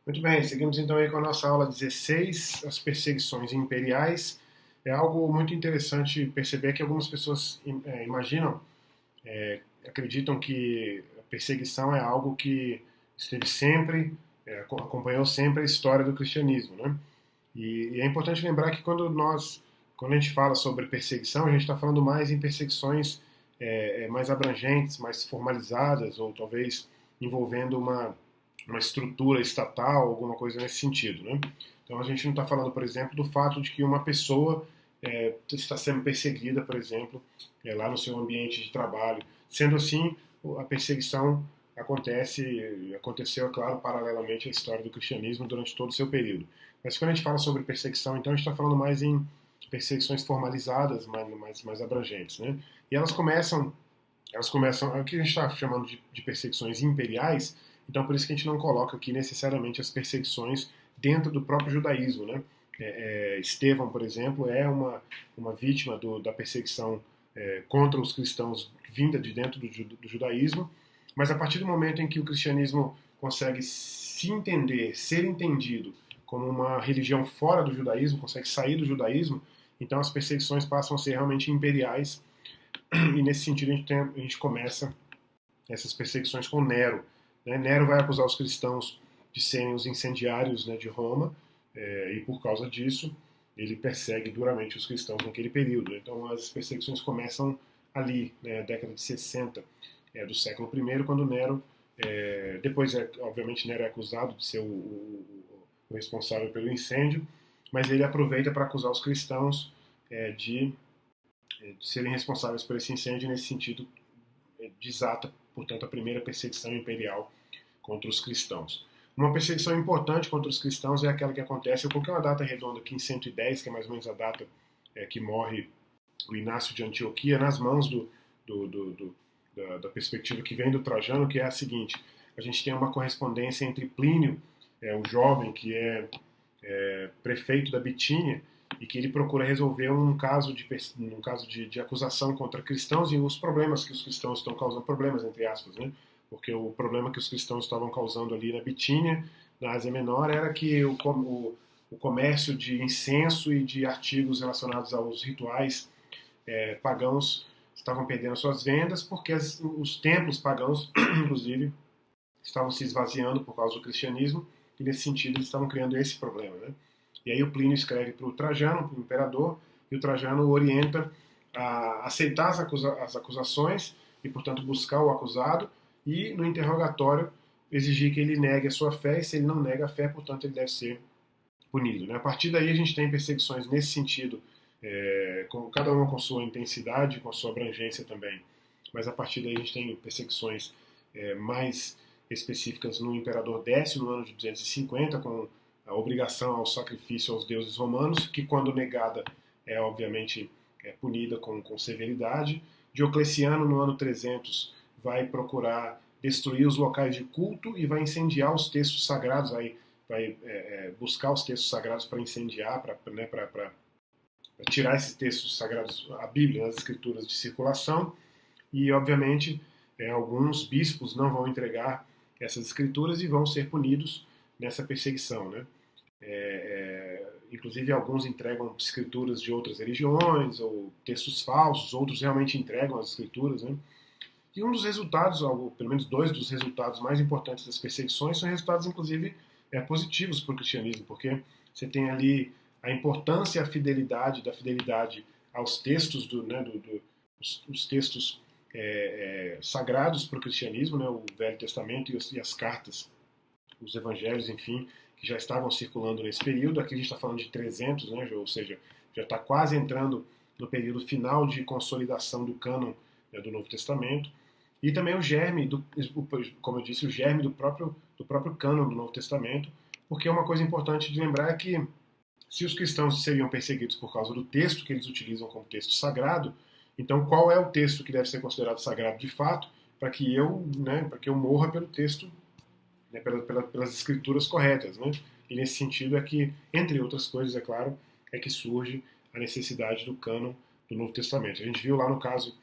Muito bem, seguimos então aí com a nossa aula 16, as perseguições imperiais. É algo muito interessante perceber que algumas pessoas imaginam, acreditam que a perseguição é algo que esteve sempre, acompanhou sempre a história do cristianismo, né? E é importante lembrar que quando a gente fala sobre perseguição, a gente está falando mais em perseguições mais abrangentes, mais formalizadas, ou talvez envolvendo uma estrutura estatal, alguma coisa nesse sentido, né? Então a gente não está falando, por exemplo, do fato de que uma pessoa está sendo perseguida, por exemplo, lá no seu ambiente de trabalho. Sendo assim, a perseguição aconteceu, é claro, paralelamente à história do cristianismo durante todo o seu período. Mas quando a gente fala sobre perseguição, então a gente está falando mais em perseguições formalizadas, mais abrangentes, né? E elas começam, é o que a gente está chamando de perseguições imperiais, então por isso que a gente não coloca aqui necessariamente as perseguições dentro do próprio judaísmo, né? Estevão, por exemplo, é uma vítima da perseguição contra os cristãos vinda de dentro do judaísmo, mas a partir do momento em que o cristianismo consegue se entender, ser entendido como uma religião fora do judaísmo, consegue sair do judaísmo, então as perseguições passam a ser realmente imperiais, e nesse sentido a gente começa essas perseguições com Nero. Né? Nero vai acusar os cristãos de serem os incendiários, né, de Roma, e por causa disso ele persegue duramente os cristãos naquele período. Então as perseguições começam ali, né, década de 60 do século I, quando Nero, depois obviamente Nero é acusado de ser o responsável pelo incêndio, mas ele aproveita para acusar os cristãos de serem responsáveis por esse incêndio, e nesse sentido desata, portanto, a primeira perseguição imperial contra os cristãos. Uma perseguição importante contra os cristãos é aquela que acontece, eu coloquei uma data redonda aqui em 110, que é mais ou menos a data que morre o Inácio de Antioquia, nas mãos da perspectiva que vem do Trajano, que é a seguinte: a gente tem uma correspondência entre Plínio, o jovem que é prefeito da Bitínia, e que ele procura resolver um caso de acusação contra cristãos e os problemas que os cristãos estão causando, problemas entre aspas, né? Porque o problema que os cristãos estavam causando ali na Bitínia, na Ásia Menor, era que o comércio de incenso e de artigos relacionados aos rituais pagãos estavam perdendo suas vendas, porque os templos pagãos, inclusive, estavam se esvaziando por causa do cristianismo, e nesse sentido eles estavam criando esse problema, né? E aí o Plínio escreve para o Trajano, para o imperador, e o Trajano orienta a aceitar as acusações e, portanto, buscar o acusado e, no interrogatório, exigir que ele negue a sua fé, e se ele não nega a fé, portanto, ele deve ser punido. Né? A partir daí a gente tem perseguições nesse sentido, cada uma com sua intensidade, com sua abrangência também. Mas a partir daí a gente tem perseguições mais específicas no imperador Décio, no ano de 250, com a obrigação ao sacrifício aos deuses romanos, que quando negada obviamente punida com severidade. Diocleciano, no ano 300, vai procurar destruir os locais de culto e vai incendiar os textos sagrados, vai buscar os textos sagrados para incendiar, para tirar esses textos sagrados, a Bíblia, as escrituras de circulação, e obviamente alguns bispos não vão entregar essas escrituras e vão ser punidos nessa perseguição, né? Inclusive alguns entregam escrituras de outras religiões ou textos falsos, outros realmente entregam as escrituras, né? E um dos resultados, ou pelo menos dois dos resultados mais importantes das perseguições, são resultados, inclusive, positivos para o cristianismo, porque você tem ali a importância e a fidelidade da fidelidade aos textos, os textos sagrados para o cristianismo, né, o Velho Testamento e as cartas, os evangelhos, enfim, que já estavam circulando nesse período. Aqui a gente está falando de 300, né, ou seja, já está quase entrando no período final de consolidação do cânon, né, do Novo Testamento. E também o germe, como eu disse, o germe do próprio cânon do Novo Testamento, porque uma coisa importante de lembrar é que se os cristãos seriam perseguidos por causa do texto que eles utilizam como texto sagrado, então qual é o texto que deve ser considerado sagrado de fato, para que eu morra pelo texto, né, pelas escrituras corretas, né? E nesse sentido é que, entre outras coisas, é claro, é que surge a necessidade do cânon do Novo Testamento. A gente viu lá no caso,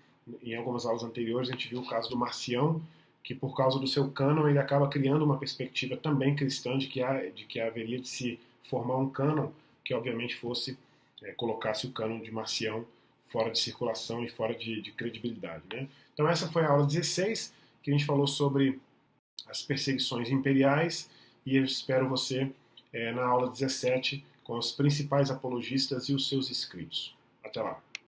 em algumas aulas anteriores, a gente viu o caso do Marcião, que por causa do seu cânon ele acaba criando uma perspectiva também cristã de que haveria de se formar um cânon que obviamente colocasse o cânon de Marcião fora de circulação e fora de credibilidade. Né? Então essa foi a aula 16, que a gente falou sobre as perseguições imperiais, e eu espero você na aula 17 com os principais apologistas e os seus escritos. Até lá!